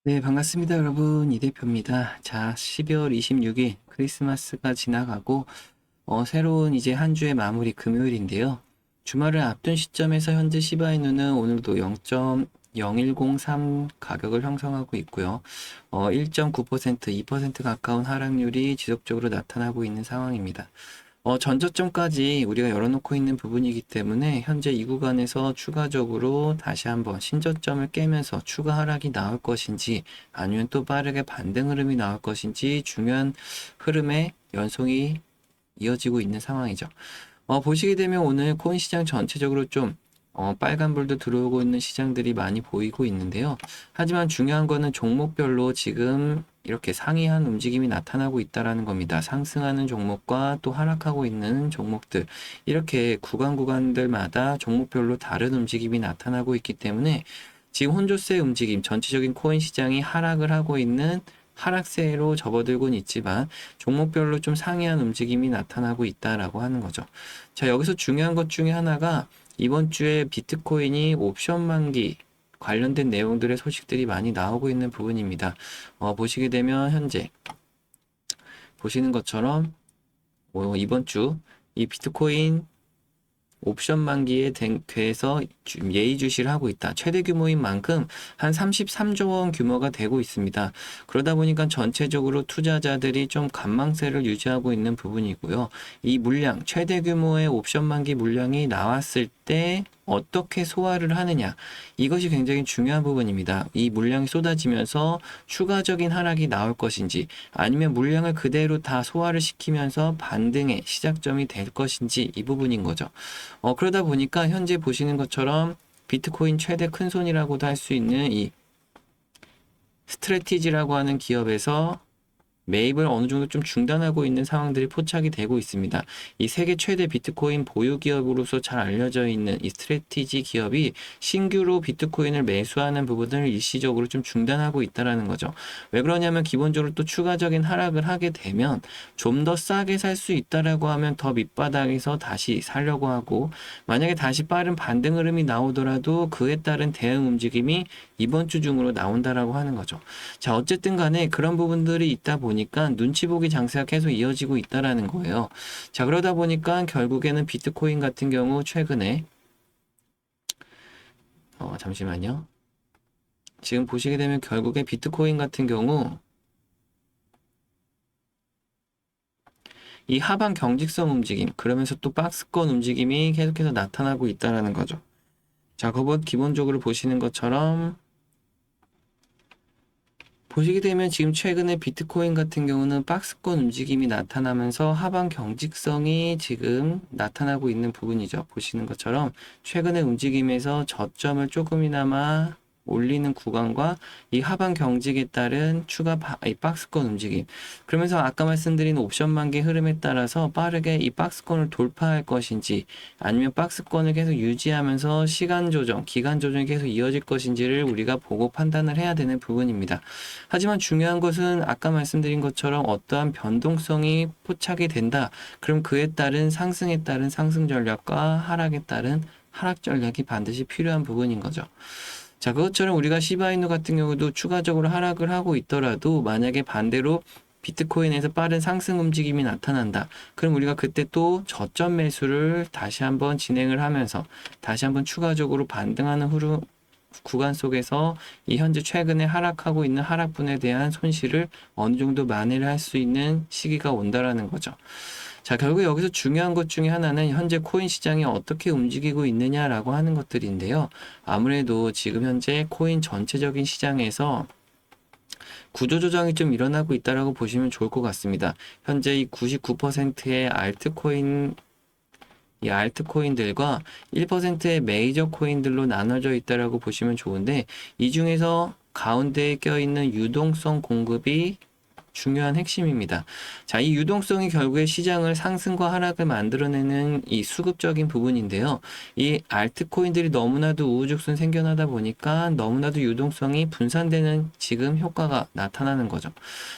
네, 반갑습니다, 여러분. 이 대표입니다. 자, 12월 26일 크리스마스가 지나가고 새로운 이제 한 주의 마무리 금요일인데요. 주말을 앞둔 시점에서 현재 시바이누는 오늘도 0.0103 가격을 형성하고 있고요. 1.9%, 2% 가까운 하락률이 지속적으로 나타나고 있는 상황입니다. 전저점까지 우리가 열어놓고 있는 부분이기 때문에 현재 이 구간에서 추가적으로 다시 한번 신저점을 깨면서 추가 하락이 나올 것인지 아니면 또 빠르게 반등 흐름이 나올 것인지 중요한 흐름의 연속이 이어지고 있는 상황이죠. 보시게 되면 오늘 코인 시장 전체적으로 좀 빨간불도 들어오고 있는 시장들이 많이 보이고 있는데요. 하지만 중요한 거는 종목별로 지금 이렇게 상이한 움직임이 나타나고 있다라는 겁니다. 상승하는 종목과 또 하락하고 있는 종목들, 이렇게 구간들마다 종목별로 다른 움직임이 나타나고 있기 때문에 지금 혼조세 움직임, 전체적인 코인 시장이 하락을 하고 있는 하락세로 접어들고는 있지만 종목별로 좀 상이한 움직임이 나타나고 있다라고 하는 거죠. 자, 여기서 중요한 것 중에 하나가 이번 주에 비트코인이 옵션 만기 관련된 내용들의 소식들이 많이 나오고 있는 부분입니다. 보시게 되면 현재 보시는 것처럼 이번 주 이 비트코인 옵션 만기에 돼서 예의주시를 하고 있다. 최대 규모인 만큼 한 33조 원 규모가 되고 있습니다. 그러다 보니까 전체적으로 투자자들이 좀 관망세를 유지하고 있는 부분이고요. 이 물량, 최대 규모의 옵션 만기 물량이 나왔을 때 어떻게 소화를 하느냐, 이것이 굉장히 중요한 부분입니다. 이 물량이 쏟아지면서 추가적인 하락이 나올 것인지 아니면 물량을 그대로 다 소화를 시키면서 반등의 시작점이 될 것인지, 이 부분인 거죠. 그러다 보니까 현재 보시는 것처럼 비트코인 최대 큰손이라고도 할 수 있는 이 스트래티지라고 하는 기업에서 매입을 어느 정도 좀 중단하고 있는 상황들이 포착이 되고 있습니다. 이 세계 최대 비트코인 보유 기업으로서 잘 알려져 있는 이 스트래티지 기업이 신규로 비트코인을 매수하는 부분을 일시적으로 좀 중단하고 있다라는 거죠. 왜 그러냐면 기본적으로 또 추가적인 하락을 하게 되면 좀 더 싸게 살 수 있다라고 하면 더 밑바닥에서 다시 살려고 하고, 만약에 다시 빠른 반등 흐름이 나오더라도 그에 따른 대응 움직임이 이번 주 중으로 나온다라고 하는 거죠. 자, 어쨌든 간에 그런 부분들이 있다 보니까 눈치 보기 장세가 계속 이어지고 있다라는 거예요. 자, 그러다 보니까 결국에는 비트코인 같은 경우 최근에 잠시만요. 지금 보시게 되면 결국에 비트코인 같은 경우 이 하방 경직성 움직임, 그러면서 또 박스권 움직임이 계속해서 나타나고 있다라는 거죠. 자, 그것 기본적으로 보시는 것처럼 보시게 되면 지금 최근에 비트코인 같은 경우는 박스권 움직임이 나타나면서 하방 경직성이 지금 나타나고 있는 부분이죠. 보시는 것처럼 최근의 움직임에서 저점을 조금이나마 올리는 구간과 이 하방 경직에 따른 추가 이 박스권 움직임, 그러면서 아까 말씀드린 옵션 만기 흐름에 따라서 빠르게 이 박스권을 돌파할 것인지 아니면 박스권을 계속 유지하면서 시간 조정, 기간 조정이 계속 이어질 것인지를 우리가 보고 판단을 해야 되는 부분입니다. 하지만 중요한 것은 아까 말씀드린 것처럼 어떠한 변동성이 포착이 된다. 그럼 그에 따른 상승에 따른 상승 전략과 하락에 따른 하락 전략이 반드시 필요한 부분인 거죠. 자, 그것처럼 우리가 시바이누 같은 경우도 추가적으로 하락을 하고 있더라도 만약에 반대로 비트코인에서 빠른 상승 움직임이 나타난다. 그럼 우리가 그때 또 저점 매수를 다시 한번 진행을 하면서 다시 한번 추가적으로 반등하는 흐름 구간 속에서 이 현재 최근에 하락하고 있는 하락분에 대한 손실을 어느 정도 만회를 할 수 있는 시기가 온다라는 거죠. 자, 결국 여기서 중요한 것 중에 하나는 현재 코인 시장이 어떻게 움직이고 있느냐라고 하는 것들인데요. 아무래도 지금 현재 코인 전체적인 시장에서 구조조정이 좀 일어나고 있다라고 보시면 좋을 것 같습니다. 현재 이 99%의 이 알트코인들과 1%의 메이저 코인들로 나눠져 있다라고 보시면 좋은데, 이 중에서 가운데에 껴있는 유동성 공급이 중요한 핵심입니다. 자, 이 유동성이 결국에 시장을 상승과 하락을 만들어내는 이 수급적인 부분인데요. 이 알트코인들이 너무나도 우후죽순 생겨나다 보니까 너무나도 유동성이 분산되는 지금 효과가 나타나는 거죠.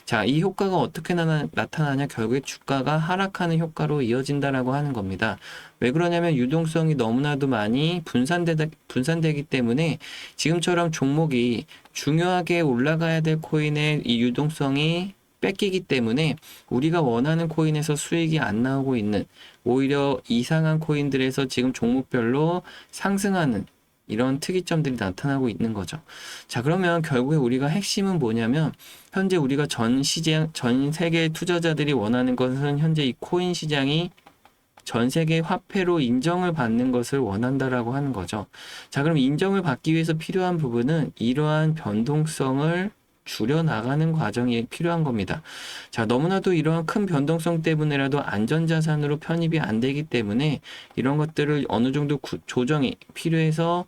자, 이 효과가 어떻게 나타나냐? 결국에 주가가 하락하는 효과로 이어진다라고 하는 겁니다. 왜 그러냐면 유동성이 너무나도 많이 분산되기 때문에 지금처럼 종목이 중요하게 올라가야 될 코인의 이 유동성이 뺏기기 때문에 우리가 원하는 코인에서 수익이 안 나오고 있는, 오히려 이상한 코인들에서 지금 종목별로 상승하는 이런 특이점들이 나타나고 있는 거죠. 자, 그러면 결국에 우리가 핵심은 뭐냐면, 현재 우리가 전 세계 투자자들이 원하는 것은 현재 이 코인 시장이 전 세계 화폐로 인정을 받는 것을 원한다라고 하는 거죠. 자, 그럼 인정을 받기 위해서 필요한 부분은 이러한 변동성을 줄여나가는 과정이 필요한 겁니다. 자, 너무나도 이러한 큰 변동성 때문에라도 안전자산으로 편입이 안 되기 때문에 이런 것들을 어느 정도 조정이 필요해서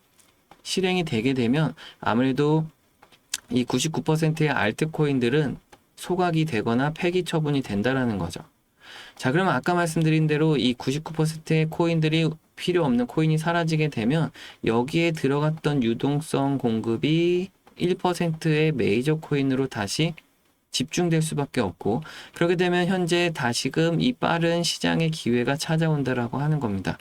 실행이 되게 되면 아무래도 이 99%의 알트코인들은 소각이 되거나 폐기 처분이 된다라는 거죠. 자, 그러면 아까 말씀드린 대로 이 99%의 코인들이 필요 없는 코인이 사라지게 되면 여기에 들어갔던 유동성 공급이 1%의 메이저 코인으로 다시 집중될 수밖에 없고, 그렇게 되면 현재 다시금 이 빠른 시장의 기회가 찾아온다라고 하는 겁니다.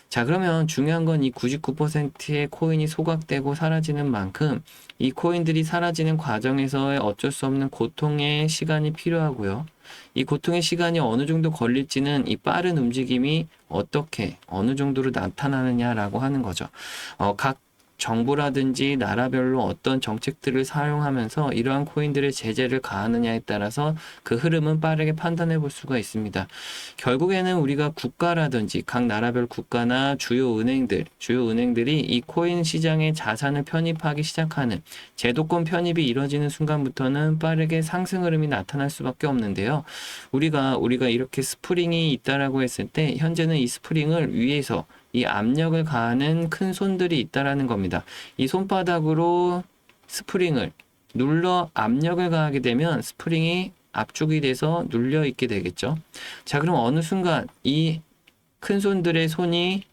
자, 그러면 중요한 건 이 99%의 코인이 소각되고 사라지는 만큼 이 코인들이 사라지는 과정에서의 어쩔 수 없는 고통의 시간이 필요하고요. 이 고통의 시간이 어느 정도 걸릴지는 이 빠른 움직임이 어떻게, 어느 정도로 나타나느냐라고 하는 거죠. 각 정부라든지 나라별로 어떤 정책들을 사용하면서 이러한 코인들의 제재를 가하느냐에 따라서 그 흐름은 빠르게 판단해 볼 수가 있습니다. 결국에는 우리가 국가라든지 각 나라별 국가나 주요 은행들이 이 코인 시장에 자산을 편입하기 시작하는 제도권 편입이 이뤄지는 순간부터는 빠르게 상승 흐름이 나타날 수밖에 없는데요. 우리가 이렇게 스프링이 있다라고 했을 때 현재는 이 스프링을 위에서 이 압력을 가하는 큰 손들이 있다라는 겁니다. 이 손바닥으로 스프링을 눌러 압력을 가하게 되면 스프링이 압축이 돼서 눌려 있게 되겠죠. 자, 그럼 어느 순간 이 큰 손들의 손이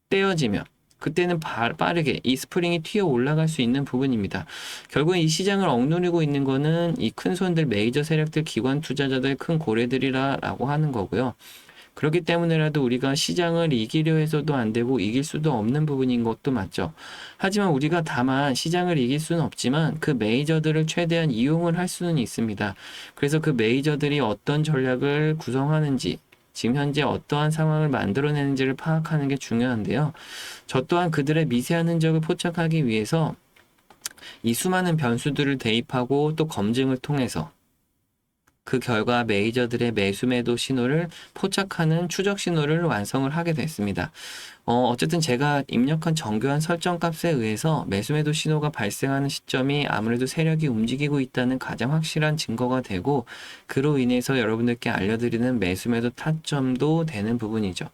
떼어지면 그때는 빠르게 이 스프링이 튀어 올라갈 수 있는 부분입니다. 결국 이 시장을 억누르고 있는 거는 이 큰 손들, 메이저 세력들, 기관 투자자들, 큰 고래들이라고 하는 거고요. 그렇기 때문에라도 우리가 시장을 이기려 해서도 안 되고 이길 수도 없는 부분인 것도 맞죠. 하지만 우리가 다만 시장을 이길 수는 없지만 그 메이저들을 최대한 이용을 할 수는 있습니다. 그래서 그 메이저들이 어떤 전략을 구성하는지, 지금 현재 어떠한 상황을 만들어내는지를 파악하는 게 중요한데요. 저 또한 그들의 미세한 흔적을 포착하기 위해서 이 수많은 변수들을 대입하고 또 검증을 통해서 그 결과 메이저들의 매수 매도 신호를 포착하는 추적 신호를 완성을 하게 됐습니다. 어쨌든 제가 입력한 정교한 설정 값에 의해서 매수 매도 신호가 발생하는 시점이 아무래도 세력이 움직이고 있다는 가장 확실한 증거가 되고, 그로 인해서 여러분들께 알려드리는 매수 매도 타점도 되는 부분이죠.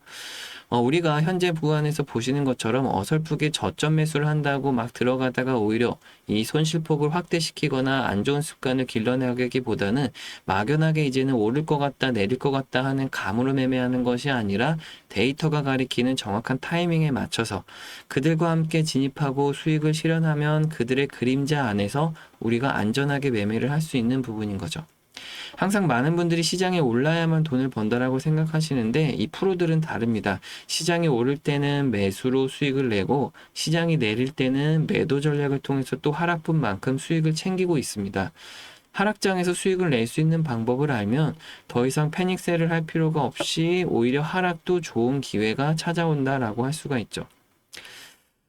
우리가 현재 구간에서 보시는 것처럼 어설프게 저점 매수를 한다고 막 들어가다가 오히려 이 손실폭을 확대시키거나 안 좋은 습관을 길러내기보다는 막연하게 이제는 오를 것 같다, 내릴 것 같다 하는 감으로 매매하는 것이 아니라 데이터가 가리키는 정확한 타이밍에 맞춰서 그들과 함께 진입하고 수익을 실현하면 그들의 그림자 안에서 우리가 안전하게 매매를 할 수 있는 부분인 거죠. 항상 많은 분들이 시장에 올라야만 돈을 번다라고 생각하시는데 이 프로들은 다릅니다. 시장이 오를 때는 매수로 수익을 내고 시장이 내릴 때는 매도 전략을 통해서 또 하락분만큼 수익을 챙기고 있습니다. 하락장에서 수익을 낼 수 있는 방법을 알면 더 이상 패닉셀을 할 필요가 없이 오히려 하락도 좋은 기회가 찾아온다라고 할 수가 있죠.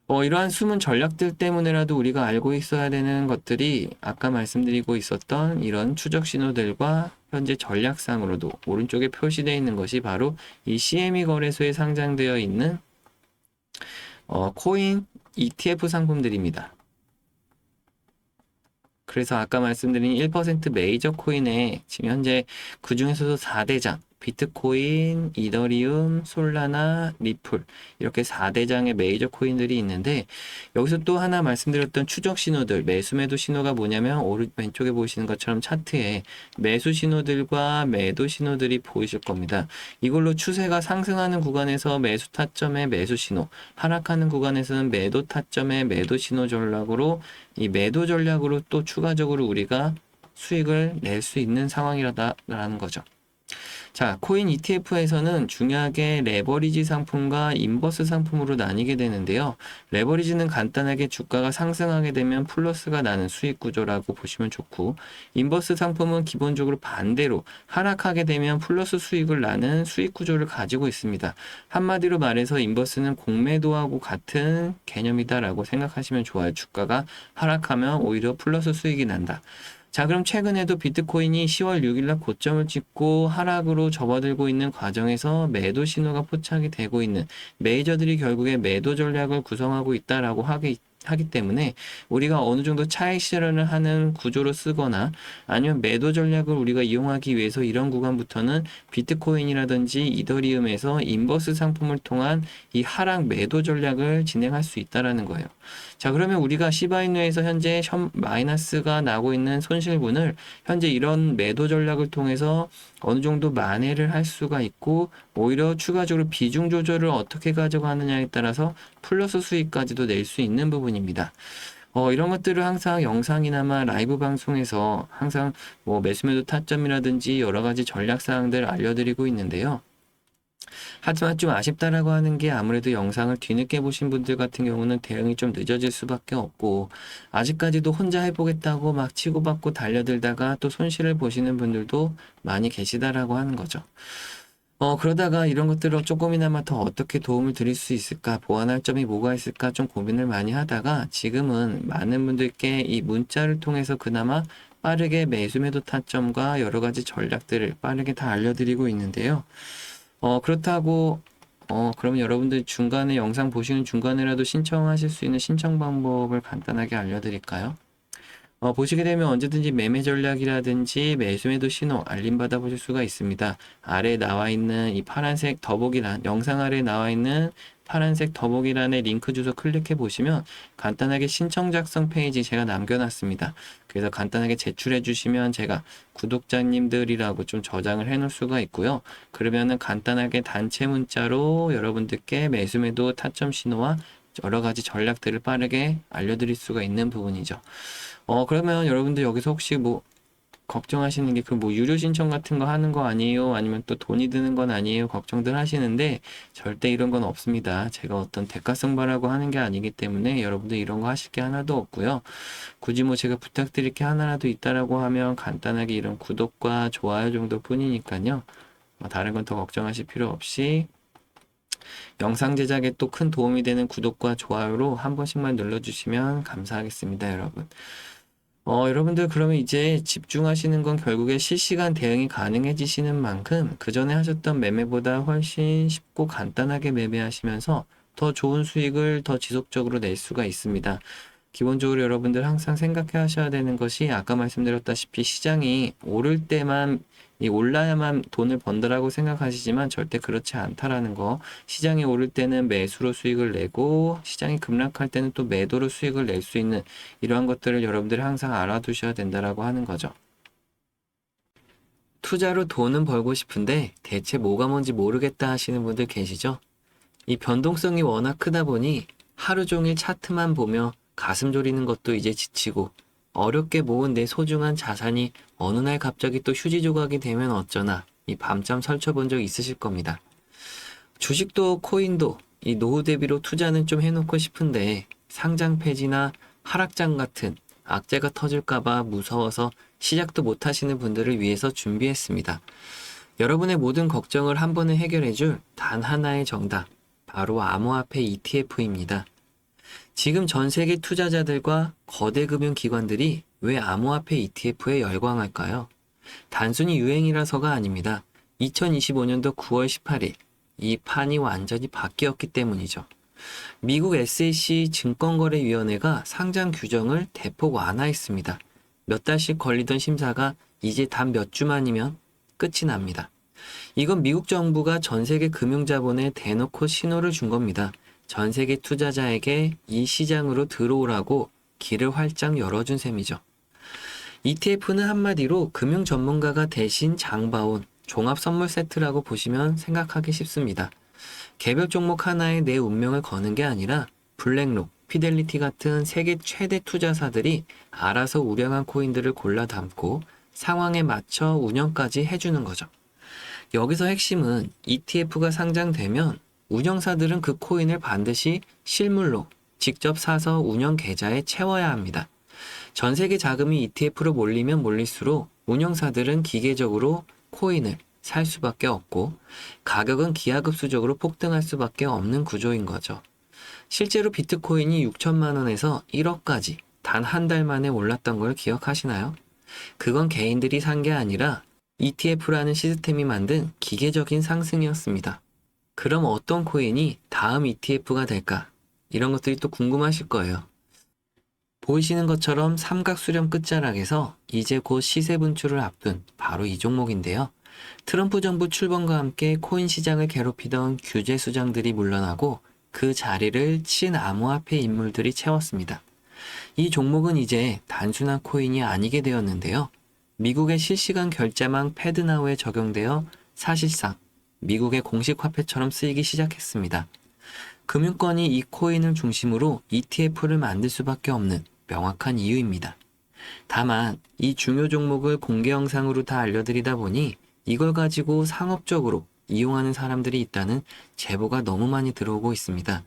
이러한 숨은 전략들 때문에라도 우리가 알고 있어야 되는 것들이 아까 말씀드리고 있었던 이런 추적 신호들과 현재 전략상으로도 오른쪽에 표시되어 있는 것이 바로 이 CME 거래소에 상장되어 있는 코인 ETF 상품들입니다. 그래서 아까 말씀드린 1% 메이저 코인에 지금 현재 그 중에서도 4대장 비트코인, 이더리움, 솔라나, 리플 이렇게 4대장의 메이저 코인들이 있는데, 여기서 또 하나 말씀드렸던 추적 신호들, 매수 매도 신호가 뭐냐면 왼쪽에 보시는 것처럼 차트에 매수 신호들과 매도 신호들이 보이실 겁니다. 이걸로 추세가 상승하는 구간에서 매수 타점의 매수 신호, 하락하는 구간에서는 매도 타점의 매도 신호 전략으로 이 매도 전략으로 또 추가적으로 우리가 수익을 낼 수 있는 상황이라는 거죠. 자, 코인 ETF에서는 중요하게 레버리지 상품과 인버스 상품으로 나뉘게 되는데요. 레버리지는 간단하게 주가가 상승하게 되면 플러스가 나는 수익 구조라고 보시면 좋고, 인버스 상품은 기본적으로 반대로 하락하게 되면 플러스 수익을 나는 수익 구조를 가지고 있습니다. 한마디로 말해서 인버스는 공매도하고 같은 개념이다라고 생각하시면 좋아요. 주가가 하락하면 오히려 플러스 수익이 난다. 자, 그럼 최근에도 비트코인이 10월 6일 날 고점을 찍고 하락으로 접어들고 있는 과정에서 매도 신호가 포착이 되고 있는 메이저들이 결국에 매도 전략을 구성하고 있다라고 하기 때문에 우리가 어느 정도 차익 실현을 하는 구조로 쓰거나 아니면 매도 전략을 우리가 이용하기 위해서 이런 구간부터는 비트코인이라든지 이더리움에서 인버스 상품을 통한 이 하락 매도 전략을 진행할 수 있다라는 거예요. 자, 그러면 우리가 시바이누에서 현재 마이너스가 나고 있는 손실분을 현재 이런 매도 전략을 통해서 어느 정도 만회를 할 수가 있고 오히려 추가적으로 비중 조절을 어떻게 가져가느냐에 따라서 플러스 수익까지도 낼 수 있는 부분입니다. 이런 것들을 항상 영상이나마 라이브 방송에서 항상 뭐 매수매도 타점이라든지 여러 가지 전략 사항들 알려드리고 있는데요. 하지만 좀 아쉽다라고 하는 게 아무래도 영상을 뒤늦게 보신 분들 같은 경우는 대응이 좀 늦어질 수밖에 없고 아직까지도 혼자 해보겠다고 막 치고받고 달려들다가 또 손실을 보시는 분들도 많이 계시다라고 하는 거죠. 그러다가 이런 것들을 조금이나마 더 어떻게 도움을 드릴 수 있을까, 보완할 점이 뭐가 있을까 좀 고민을 많이 하다가 지금은 많은 분들께 이 문자를 통해서 그나마 빠르게 매수매도 타점과 여러 가지 전략들을 빠르게 다 알려드리고 있는데요. 그렇다고, 그러면 여러분들 중간에 영상 보시는 중간에라도 신청하실 수 있는 신청 방법을 간단하게 알려드릴까요? 보시게 되면 언제든지 매매 전략이라든지 매수매도 신호 알림 받아보실 수가 있습니다. 아래에 나와 있는 이 파란색 더보기란, 영상 아래에 나와 있는 파란색 더보기란의 링크 주소 클릭해 보시면 간단하게 신청 작성 페이지 제가 남겨놨습니다. 그래서 간단하게 제출해 주시면 제가 구독자님들이라고 좀 저장을 해 놓을 수가 있고요. 그러면은 간단하게 단체 문자로 여러분들께 매수매도 타점 신호와 여러 가지 전략들을 빠르게 알려드릴 수가 있는 부분이죠. 그러면 여러분들 여기서 혹시 뭐 걱정하시는 게 그 뭐 유료 신청 같은 거 하는 거 아니에요? 아니면 또 돈이 드는 건 아니에요? 걱정들 하시는데 절대 이런 건 없습니다. 제가 어떤 대가성바라고 하는 게 아니기 때문에 여러분들 이런 거 하실 게 하나도 없고요. 굳이 뭐 제가 부탁드릴 게 하나라도 있다라고 하면 간단하게 이런 구독과 좋아요 정도 뿐이니까요. 다른 건 더 걱정하실 필요 없이 영상 제작에 또 큰 도움이 되는 구독과 좋아요로 한 번씩만 눌러주시면 감사하겠습니다, 여러분. 여러분들 그러면 이제 집중하시는 건 결국에 실시간 대응이 가능해지시는 만큼 그 전에 하셨던 매매보다 훨씬 쉽고 간단하게 매매하시면서 더 좋은 수익을 더 지속적으로 낼 수가 있습니다. 기본적으로 여러분들 항상 생각해 하셔야 되는 것이 아까 말씀드렸다시피 시장이 오를 때만 올라야만 돈을 번다라고 생각하시지만 절대 그렇지 않다라는 거. 시장이 오를 때는 매수로 수익을 내고 시장이 급락할 때는 또 매도로 수익을 낼 수 있는 이러한 것들을 여러분들이 항상 알아두셔야 된다라고 하는 거죠. 투자로 돈은 벌고 싶은데 대체 뭐가 뭔지 모르겠다 하시는 분들 계시죠? 이 변동성이 워낙 크다 보니 하루 종일 차트만 보며 가슴 졸이는 것도 이제 지치고 어렵게 모은 내 소중한 자산이 어느 날 갑자기 또 휴지 조각이 되면 어쩌나 이 밤잠 설쳐본 적 있으실 겁니다. 주식도 코인도 이 노후 대비로 투자는 좀 해놓고 싶은데 상장 폐지나 하락장 같은 악재가 터질까봐 무서워서 시작도 못 하시는 분들을 위해서 준비했습니다. 여러분의 모든 걱정을 한 번에 해결해줄 단 하나의 정답, 바로 암호화폐 ETF입니다. 지금 전 세계 투자자들과 거대 금융기관들이 왜 암호화폐 ETF에 열광할까요? 단순히 유행이라서가 아닙니다. 2025년도 9월 18일, 이 판이 완전히 바뀌었기 때문이죠. 미국 SEC 증권거래위원회가 상장 규정을 대폭 완화했습니다. 몇 달씩 걸리던 심사가 이제 단 몇 주만이면 끝이 납니다. 이건 미국 정부가 전 세계 금융자본에 대놓고 신호를 준 겁니다. 전 세계 투자자에게 이 시장으로 들어오라고 길을 활짝 열어준 셈이죠. ETF는 한마디로 금융 전문가가 대신 장봐온 종합 선물 세트라고 보시면 생각하기 쉽습니다. 개별 종목 하나에 내 운명을 거는 게 아니라 블랙록, 피델리티 같은 세계 최대 투자사들이 알아서 우량한 코인들을 골라 담고 상황에 맞춰 운영까지 해주는 거죠. 여기서 핵심은 ETF가 상장되면 운영사들은 그 코인을 반드시 실물로 직접 사서 운영 계좌에 채워야 합니다. 전 세계 자금이 ETF로 몰리면 몰릴수록 운영사들은 기계적으로 코인을 살 수밖에 없고 가격은 기하급수적으로 폭등할 수밖에 없는 구조인 거죠. 실제로 비트코인이 6천만 원에서 1억까지 단 한 달 만에 올랐던 걸 기억하시나요? 그건 개인들이 산 게 아니라 ETF라는 시스템이 만든 기계적인 상승이었습니다. 그럼 어떤 코인이 다음 ETF가 될까? 이런 것들이 또 궁금하실 거예요. 보이시는 것처럼 삼각수렴 끝자락에서 이제 곧 시세 분출을 앞둔 바로 이 종목인데요. 트럼프 정부 출범과 함께 코인 시장을 괴롭히던 규제 수장들이 물러나고 그 자리를 친암호화폐 인물들이 채웠습니다. 이 종목은 이제 단순한 코인이 아니게 되었는데요. 미국의 실시간 결제망 패드나우에 적용되어 사실상 미국의 공식 화폐처럼 쓰이기 시작했습니다. 금융권이 이 코인을 중심으로 ETF를 만들 수밖에 없는 명확한 이유입니다. 다만 이 중요 종목을 공개 영상으로 다 알려드리다 보니 이걸 가지고 상업적으로 이용하는 사람들이 있다는 제보가 너무 많이 들어오고 있습니다.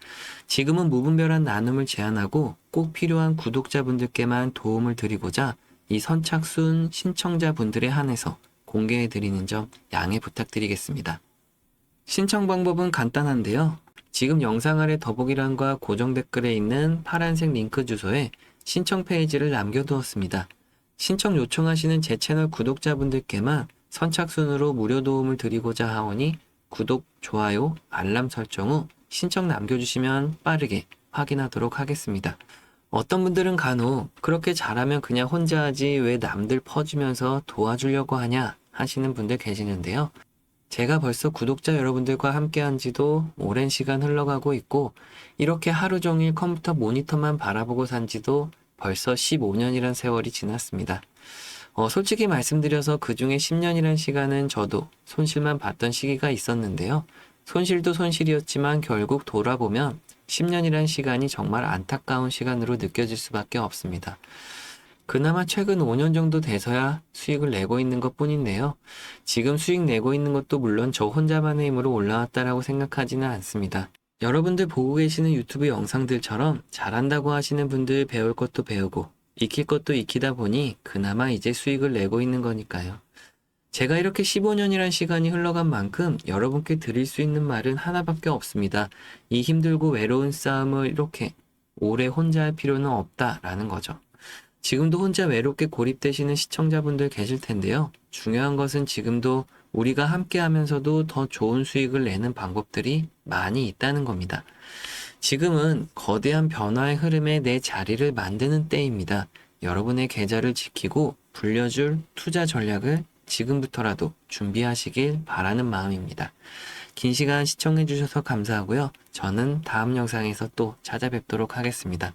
지금은 무분별한 나눔을 제한하고 꼭 필요한 구독자분들께만 도움을 드리고자 이 선착순 신청자분들에 한해서 공개해드리는 점 양해 부탁드리겠습니다. 신청 방법은 간단한데요. 지금 영상 아래 더보기란과 고정 댓글에 있는 파란색 링크 주소에 신청 페이지를 남겨두었습니다. 신청 요청하시는 제 채널 구독자분들께만 선착순으로 무료 도움을 드리고자 하오니 구독, 좋아요, 알람 설정 후 신청 남겨주시면 빠르게 확인하도록 하겠습니다. 어떤 분들은 간혹 그렇게 잘하면 그냥 혼자 하지 왜 남들 퍼주면서 도와주려고 하냐 하시는 분들 계시는데요. 제가 벌써 구독자 여러분들과 함께한 지도 오랜 시간 흘러가고 있고 이렇게 하루 종일 컴퓨터 모니터만 바라보고 산 지도 벌써 15년이란 세월이 지났습니다. 솔직히 말씀드려서 그 중에 10년이란 시간은 저도 손실만 봤던 시기가 있었는데요. 손실도 손실이었지만 결국 돌아보면 10년이란 시간이 정말 안타까운 시간으로 느껴질 수밖에 없습니다. 그나마 최근 5년 정도 돼서야 수익을 내고 있는 것 뿐인데요. 지금 수익 내고 있는 것도 물론 저 혼자만의 힘으로 올라왔다라고 생각하지는 않습니다. 여러분들 보고 계시는 유튜브 영상들처럼 잘한다고 하시는 분들 배울 것도 배우고 익힐 것도 익히다 보니 그나마 이제 수익을 내고 있는 거니까요. 제가 이렇게 15년이란 시간이 흘러간 만큼 여러분께 드릴 수 있는 말은 하나밖에 없습니다. 이 힘들고 외로운 싸움을 이렇게 오래 혼자 할 필요는 없다라는 거죠. 지금도 혼자 외롭게 고립되시는 시청자분들 계실 텐데요. 중요한 것은 지금도 우리가 함께 하면서도 더 좋은 수익을 내는 방법들이 많이 있다는 겁니다. 지금은 거대한 변화의 흐름에 내 자리를 만드는 때입니다. 여러분의 계좌를 지키고 불려줄 투자 전략을 지금부터라도 준비하시길 바라는 마음입니다. 긴 시간 시청해주셔서 감사하고요. 저는 다음 영상에서 또 찾아뵙도록 하겠습니다.